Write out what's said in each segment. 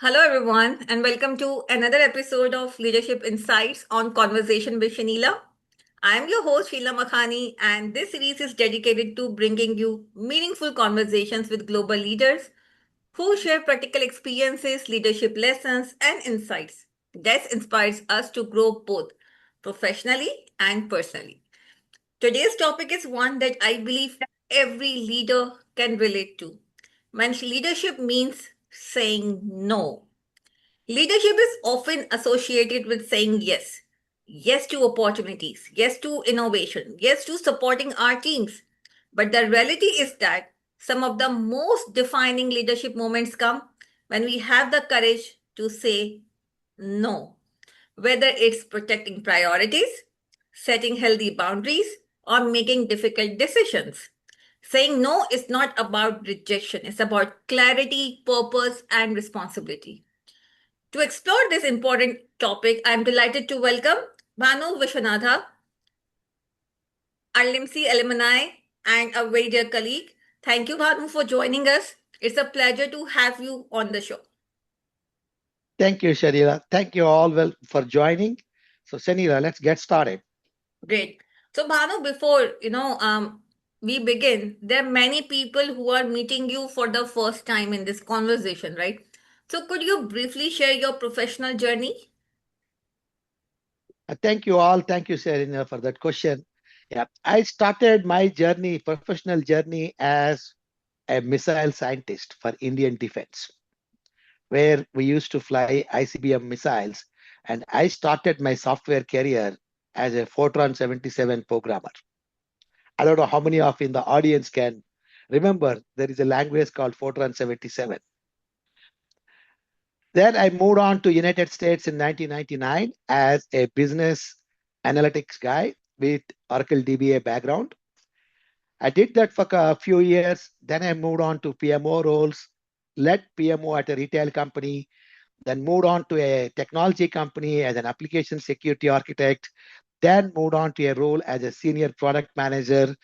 Hello, everyone, and welcome to another episode of Leadership Insights on Conversation with Shenila. I am your host, Sheila Makhani, and this series is dedicated to bringing you meaningful conversations with global leaders who share practical experiences, leadership lessons, and insights that inspires us to grow both professionally and personally. Today's topic is one that I believe every leader can relate to. When leadership means saying no. Leadership is often associated with saying yes. Yes to opportunities, yes to innovation, yes to supporting our teams. But the reality is that some of the most defining leadership moments come when we have the courage to say no, whether it's protecting priorities, setting healthy boundaries, or making difficult decisions. Saying no is not about rejection, it's about clarity, purpose, and responsibility. To explore this important topic, I am delighted to welcome Bhanu Vishwanatha, our LIMSI alumni and a very dear colleague. Thank you, Bhanu, for joining us. It's a pleasure to have you on the show. Thank you, Shenila. Thank you all for joining. So, Shenila, let's get started. Great. So, Bhanu, before we begin, there are many people who are meeting you for the first time in this conversation, right? So, could you briefly share your professional journey? Thank you all. Thank you, Shenila, for that question. Yeah, I started my journey, professional journey, as a missile scientist for Indian Defense, where we used to fly ICBM missiles, and I started my software career as a Fortran 77 programmer. I don't know how many of in the audience can remember there is a language called Fortran 77. Then I moved on to United States in 1999 as a business analytics guy with Oracle DBA background. I did that for a few years. Then I moved on to PMO roles, led PMO at a retail company, then moved on to a technology company as an application security architect, then moved on to a role as a senior product manager.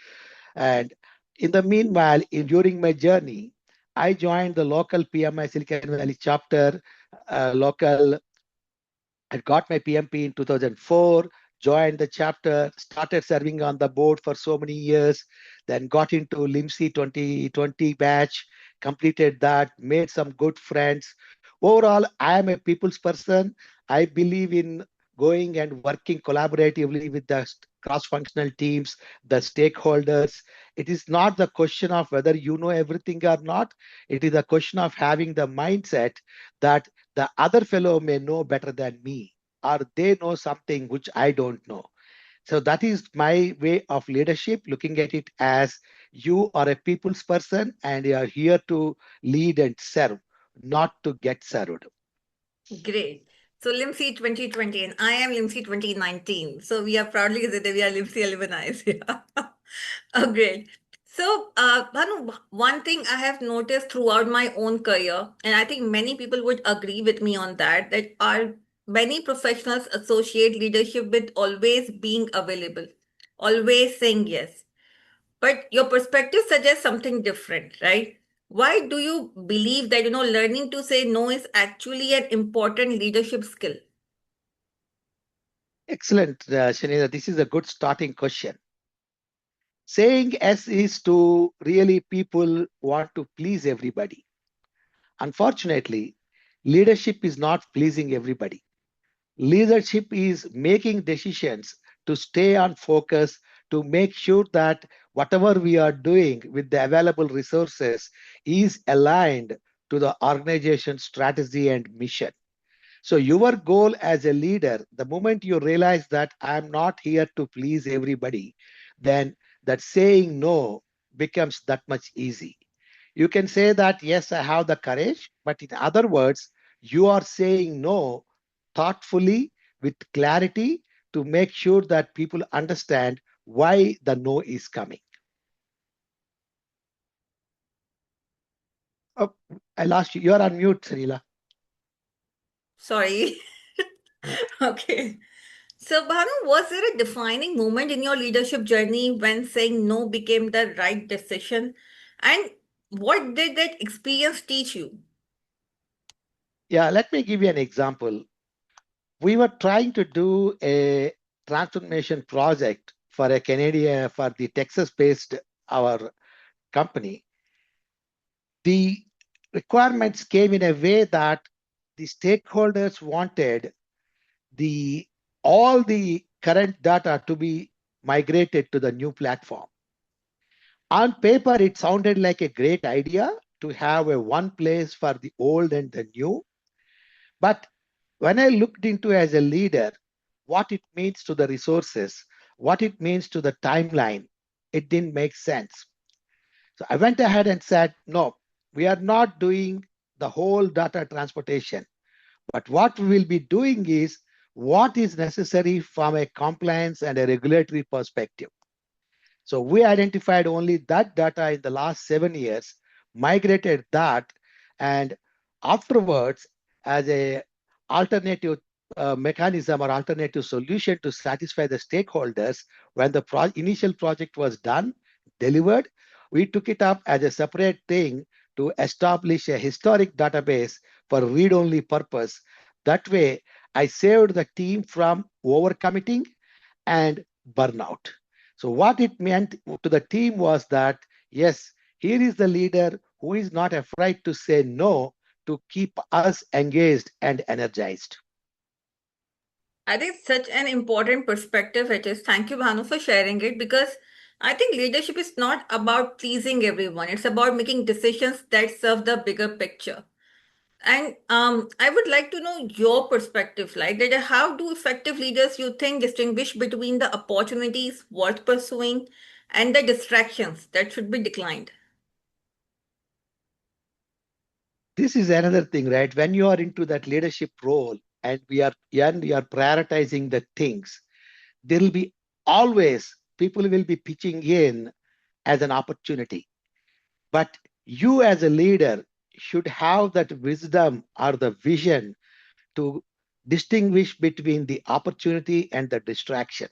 And in the meanwhile, during my journey, I joined the local PMI Silicon Valley chapter, local. I got my PMP in 2004, joined the chapter, started serving on the board for so many years, then got into LIMSI 2020 batch, completed that, made some good friends. Overall, I am a people's person. I believe in going and working collaboratively with the cross-functional teams, the stakeholders. It is not the question of whether you know everything or not. It is a question of having the mindset that the other fellow may know better than me, or they know something which I don't know. So that is my way of leadership, looking at it as you are a people's person and you are here to lead and serve, not to get served. Great. So LIMSI 2020 and I am LIMSI 2019. So we are proudly that we are LIMSI alumni. Yeah. Oh, great. So, Bhanu, one thing I have noticed throughout my own career, and I think many people would agree with me on that, that are many professionals associate leadership with always being available, always saying yes. But your perspective suggests something different, right? Why do you believe that, learning to say no is actually an important leadership skill? Excellent, Shanita. This is a good starting question. Saying yes is to really people want to please everybody. Unfortunately, leadership is not pleasing everybody. Leadership is making decisions to stay on focus, to make sure that whatever we are doing with the available resources is aligned to the organization's strategy and mission. So, your goal as a leader, the moment you realize that I'm not here to please everybody, then that saying no becomes that much easy. You can say that, yes, I have the courage, but in other words, you are saying no thoughtfully with clarity to make sure that people understand why the no is coming. Oh, I lost you. You're on mute, Sarila. Sorry. Okay. So, Bhanu, was there a defining moment in your leadership journey when saying no became the right decision? And what did that experience teach you? Yeah, let me give you an example. We were trying to do a transformation project for a Canadian, for the Texas-based our company. The requirements came in a way that the stakeholders wanted the all the current data to be migrated to the new platform. On paper, it sounded like a great idea to have a one place for the old and the new. But when I looked into as a leader, what it means to the resources, what it means to the timeline, it didn't make sense. So I went ahead and said, no, we are not doing the whole data transportation. But what we will be doing is what is necessary from a compliance and a regulatory perspective. So we identified only that data in the last 7 years, migrated that, and afterwards, as a alternative mechanism or alternative solution to satisfy the stakeholders, when the initial project was done, delivered, we took it up as a separate thing to establish a historic database for read-only purpose. That way, I saved the team from overcommitting and burnout. So, what it meant to the team was that, yes, here is the leader who is not afraid to say no to keep us engaged and energized. I think such an important perspective it is. Thank you, Bhanu, for sharing it because I think leadership is not about pleasing everyone. It's about making decisions that serve the bigger picture. And I would like to know your perspective, like that. How do effective leaders you think distinguish between the opportunities worth pursuing and the distractions that should be declined? This is another thing, right? When you are into that leadership role and we are prioritizing the things, there will be always people will be pitching in as an opportunity. But you as a leader should have that wisdom or the vision to distinguish between the opportunity and the distraction.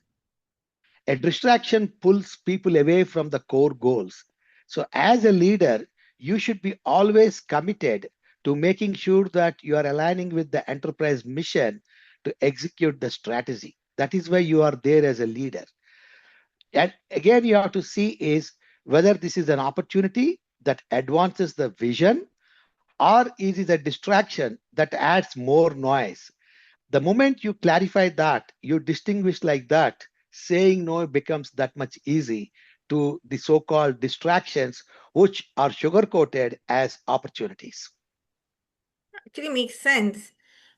A distraction pulls people away from the core goals. So, as a leader, you should be always committed to making sure that you are aligning with the enterprise mission to execute the strategy. That is why you are there as a leader. And again, you have to see is whether this is an opportunity that advances the vision or is it a distraction that adds more noise. The moment you clarify that, you distinguish like that, saying no becomes that much easy to the so-called distractions, which are sugar-coated as opportunities. Actually makes sense.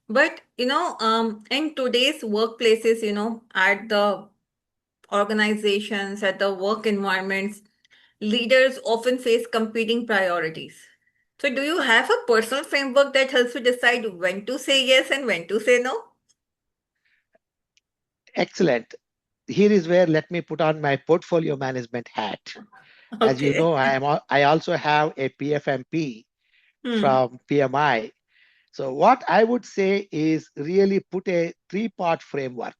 But in today's workplaces, at the organizations, at the work environments, leaders often face competing priorities. So, do you have a personal framework that helps you decide when to say yes and when to say no? Excellent. Here is where let me put on my portfolio management hat. As you Okay. know, I also have a PFMP Hmm. from PMI. So what I would say is really put a three-part framework.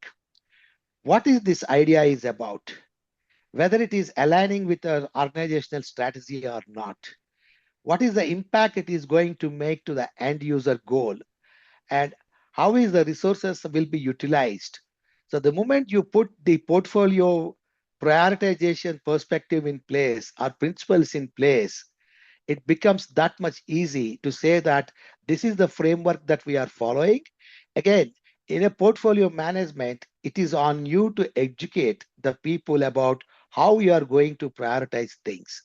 What is this idea is about? Whether it is aligning with our organizational strategy or not. What is the impact it is going to make to the end user goal? And how is the resources will be utilized? So the moment you put the portfolio prioritization perspective in place or principles in place, it becomes that much easy to say that this is the framework that we are following. Again, in a portfolio management, it is on you to educate the people about how you are going to prioritize things.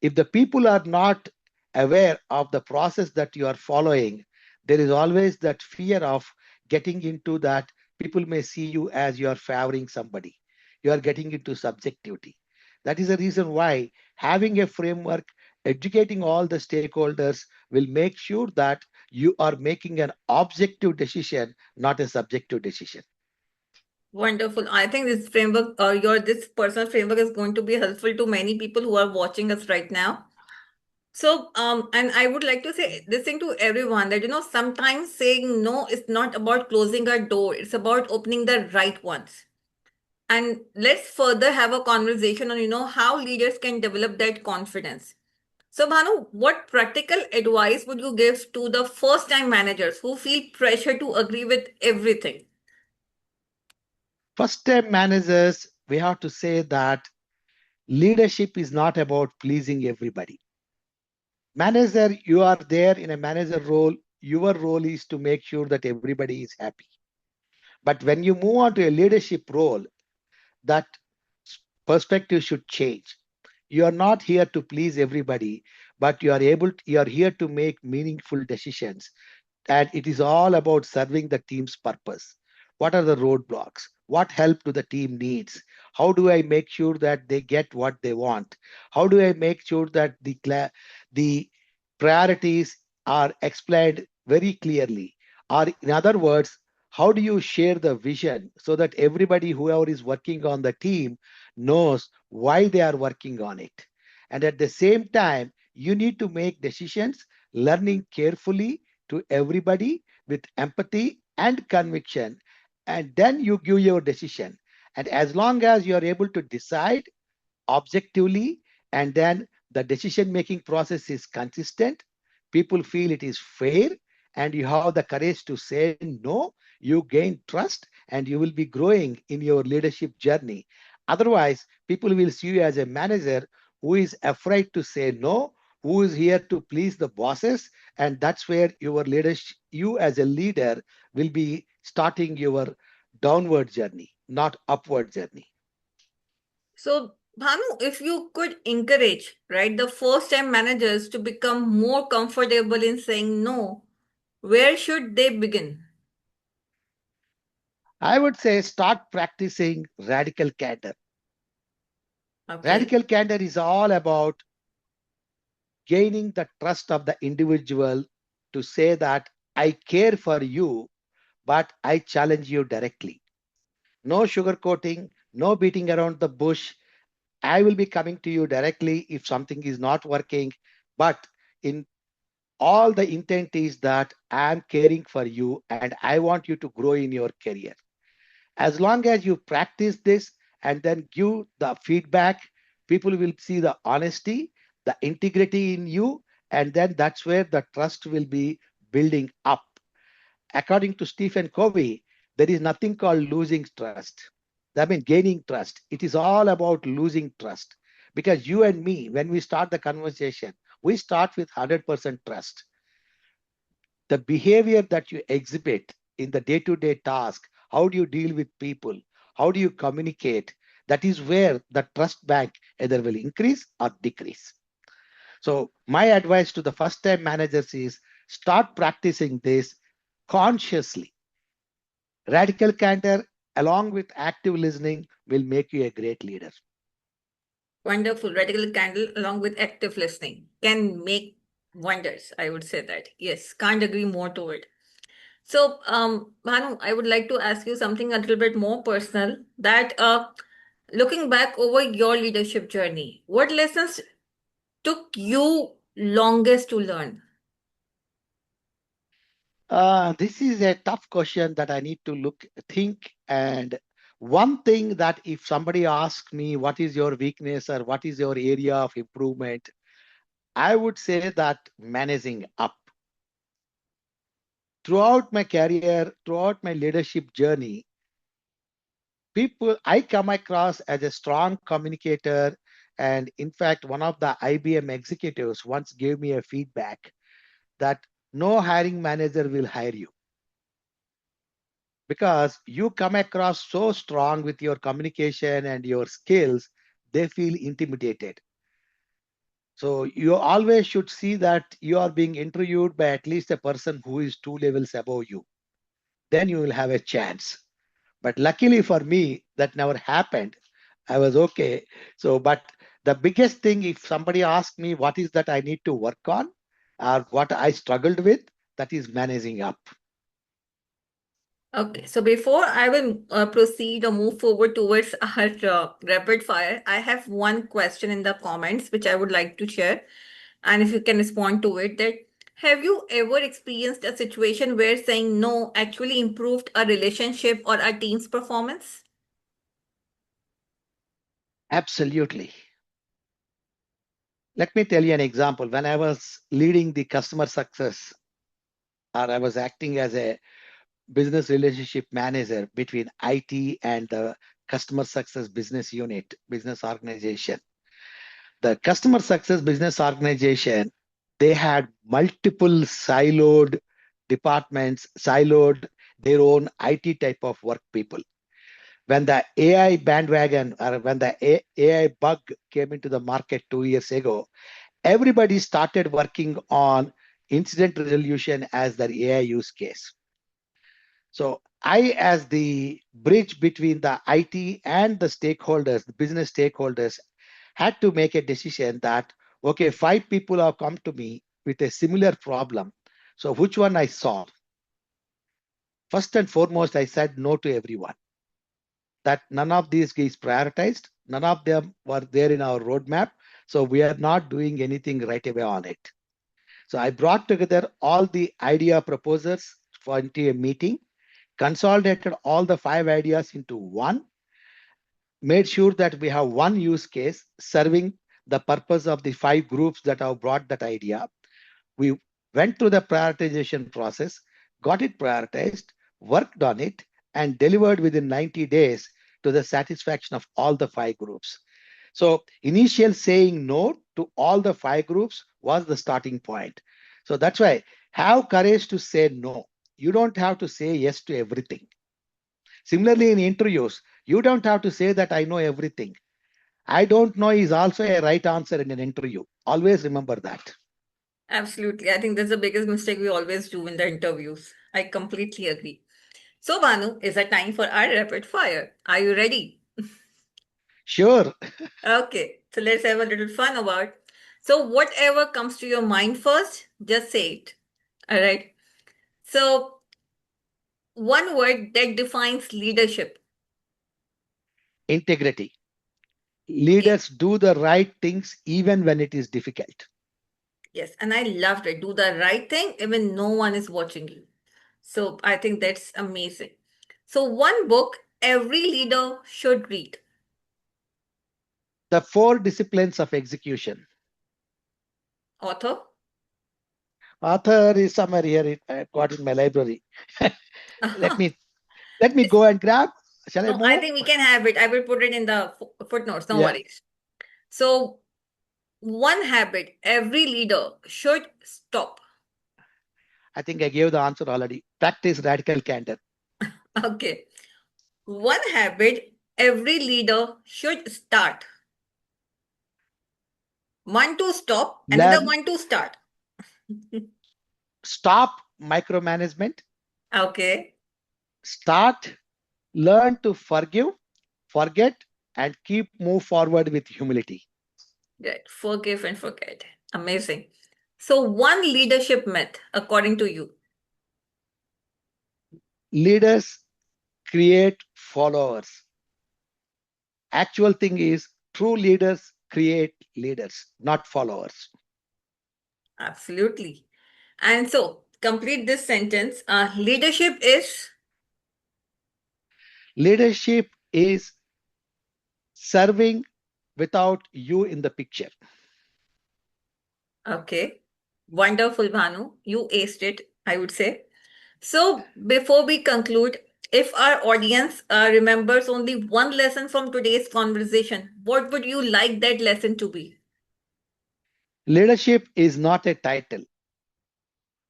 If the people are not aware of the process that you are following, there is always that fear of getting into that people may see you as you are favoring somebody. You are getting into subjectivity. That is the reason why having a framework, educating all the stakeholders will make sure that you are making an objective decision, not a subjective decision. Wonderful. I think this framework, your this personal framework is going to be helpful to many people who are watching us right now. So, and I would like to say this thing to everyone that, sometimes saying no is not about closing a door, it's about opening the right ones. And let's further have a conversation on, how leaders can develop that confidence. So, Bhanu, what practical advice would you give to the first time managers who feel pressure to agree with everything? First time managers, we have to say that leadership is not about pleasing everybody. Manager, you are there in a manager role. Your role is to make sure that everybody is happy. But when you move on to a leadership role, that perspective should change. You are not here to please everybody, but you are here to make meaningful decisions, and it is all about serving the team's purpose. What are the roadblocks? What help do the team needs? How do I make sure that they get what they want? How do I make sure that the priorities are explained very clearly? Or in other words, how do you share the vision so that everybody, whoever is working on the team, knows why they are working on it? And at the same time, you need to make decisions, learning carefully to everybody with empathy and conviction, and then you give your decision. And as long as you are able to decide objectively, and then the decision making process is consistent, people feel it is fair, and you have the courage to say no, you gain trust and you will be growing in your leadership journey. Otherwise, people will see you as a manager who is afraid to say no, who is here to please the bosses, and that's where your leadership, you as a leader, will be starting your downward journey, not upward journey. So, Bhanu, if you could encourage, right, the first time managers to become more comfortable in saying no, where should they begin? I would say start practicing radical candor. Okay. Radical candor is all about gaining the trust of the individual to say that I care for you, but I challenge you directly. No sugarcoating, no beating around the bush. I will be coming to you directly if something is not working, but in all the intent is that I am caring for you and I want you to grow in your career. As long as you practice this and then give the feedback, people will see the honesty, the integrity in you, and then that's where the trust will be building up. According to Stephen Covey, there is nothing called losing trust. I mean, gaining trust. It is all about losing trust. Because you and me, when we start the conversation, we start with 100% trust. The behavior that you exhibit in the day-to-day task, how do you deal with people, how do you communicate, that is where the trust bank either will increase or decrease. So my advice to the first time managers is start practicing this consciously. Radical candor along with active listening will make you a great leader. Wonderful. Radical candle along with active listening can make wonders. I would say that. Yes, can't agree more to it. So, Bhanu, I would like to ask you something a little bit more personal. That looking back over your leadership journey, what lessons took you longest to learn? This is a tough question that I need to think. And one thing that if somebody asks me, what is your weakness or what is your area of improvement, I would say that managing up. Throughout my career, throughout my leadership journey, people I come across as a strong communicator. And in fact, one of the IBM executives once gave me a feedback that no hiring manager will hire you because you come across so strong with your communication and your skills, they feel intimidated. So you always should see that you are being interviewed by at least a person who is 2 levels above you. Then you will have a chance. But luckily for me, that never happened. I was okay. So, but the biggest thing, if somebody asks me what is that I need to work on or what I struggled with, that is managing up. Okay, so before I will proceed or move forward towards our rapid fire, I have one question in the comments which I would like to share. And if you can respond to it, that have you ever experienced a situation where saying no actually improved a relationship or a team's performance? Absolutely. Let me tell you an example. When I was leading the customer success, or I was acting as a business relationship manager between IT and the customer success business unit, business organization. The customer success business organization, they had multiple siloed departments, siloed their own IT type of work people. When the AI bandwagon or when the AI bug came into the market 2 years ago, everybody started working on incident resolution as their AI use case. So I, as the bridge between the IT and the stakeholders, the business stakeholders, had to make a decision that, okay, 5 people have come to me with a similar problem. So which one I solve? First and foremost, I said no to everyone. That none of these is prioritized. None of them were there in our roadmap. So we are not doing anything right away on it. So I brought together all the idea proposers for into a meeting, consolidated all the 5 ideas into one, made sure that we have one use case serving the purpose of the 5 groups that have brought that idea. We went through the prioritization process, got it prioritized, worked on it, and delivered within 90 days to the satisfaction of all the 5 groups. So initial saying no to all the 5 groups was the starting point. So that's why have courage to say no. You don't have to say yes to everything. Similarly, in interviews, you don't have to say that I know everything. I don't know is also a right answer in an interview. Always remember that. Absolutely. I think that's the biggest mistake we always do in the interviews. I completely agree. So, Banu, is it time for our rapid fire? Are you ready? Sure. Okay, so let's have a little fun about. So, whatever comes to your mind first, just say it. All right. So, one word that defines leadership. Integrity. Okay. Leaders do the right things even when it is difficult. Yes, and I loved it. Do the right thing even no one is watching you. So, I think that's amazing. So, one book every leader should read. The 4 disciplines of execution. Author? Author is somewhere here. I got in my library. let It's- me let me go and grab. Shall I no, I move? think we can have it. I will put it in the footnotes. No Yeah, worries. So, one habit every leader should stop. I think I gave the answer already. Practice radical candor. Okay. One habit every leader should start. One to stop, another Learn, one to start. stop micromanagement. Okay. Start, learn to forgive, forget, and keep move forward with humility. Right. Forgive and forget. Amazing. So, one leadership myth, according to you. Leaders create followers. Actual thing is true leaders create leaders, not followers. Absolutely. And so, complete this sentence. Leadership is. Leadership is serving without you in the picture. Okay. Wonderful, Bhanu. You aced it, I would say. So, before we conclude, if our audience remembers only one lesson from today's conversation, what would you like that lesson to be? Leadership is not a title.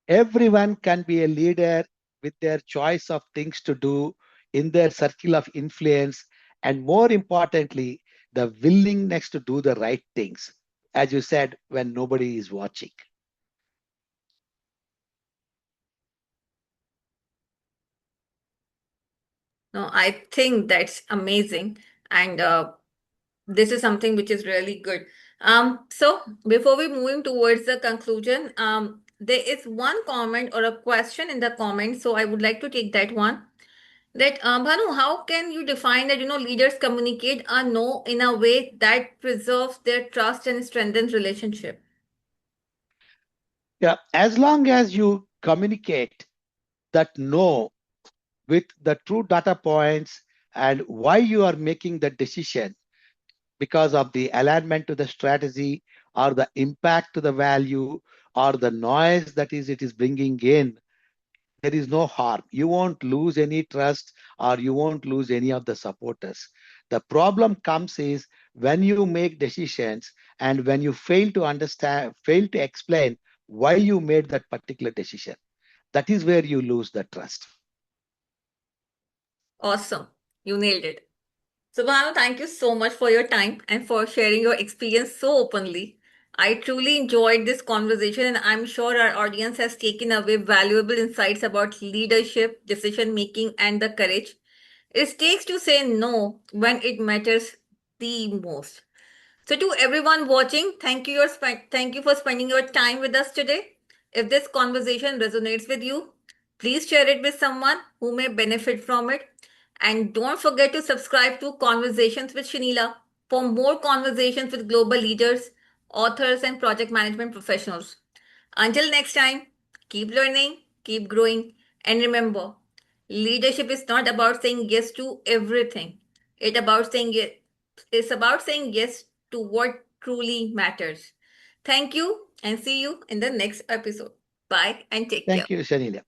Everyone can be a leader with their choice of things to do in their circle of influence, and more importantly, the willingness to do the right things, as you said, when nobody is watching. No, I think that's amazing. And this is something which is really good. So, before we moving towards the conclusion, there is one comment or a question in the comment. So, I would like to take that one. That Bhanu, how can you define that leaders communicate a no in a way that preserves their trust and strengthens relationship? Yeah, as long as you communicate that no with the true data points and why you are making the decision because of the alignment to the strategy or the impact to the value or the noise that is it is bringing in, there is no harm. You won't lose any trust or you won't lose any of the supporters. The problem comes is when you make decisions and when you fail to understand, fail to explain why you made that particular decision. That is where you lose the trust. Awesome. You nailed it. So, Bhanu, thank you so much for your time and for sharing your experience so openly. I truly enjoyed this conversation, and I'm sure our audience has taken away valuable insights about leadership, decision making, and the courage it takes to say no when it matters the most. So, to everyone watching, thank you for spending your time with us today. If this conversation resonates with you, please share it with someone who may benefit from it. And don't forget to subscribe to Conversations with Shenila for more conversations with global leaders, authors, and project management professionals. Until next time, keep learning, keep growing, and remember, leadership is not about saying yes to everything. It about saying yes. It's about saying yes to what truly matters. Thank you and see you in the next episode. Bye and take care. Thank you, Shanila.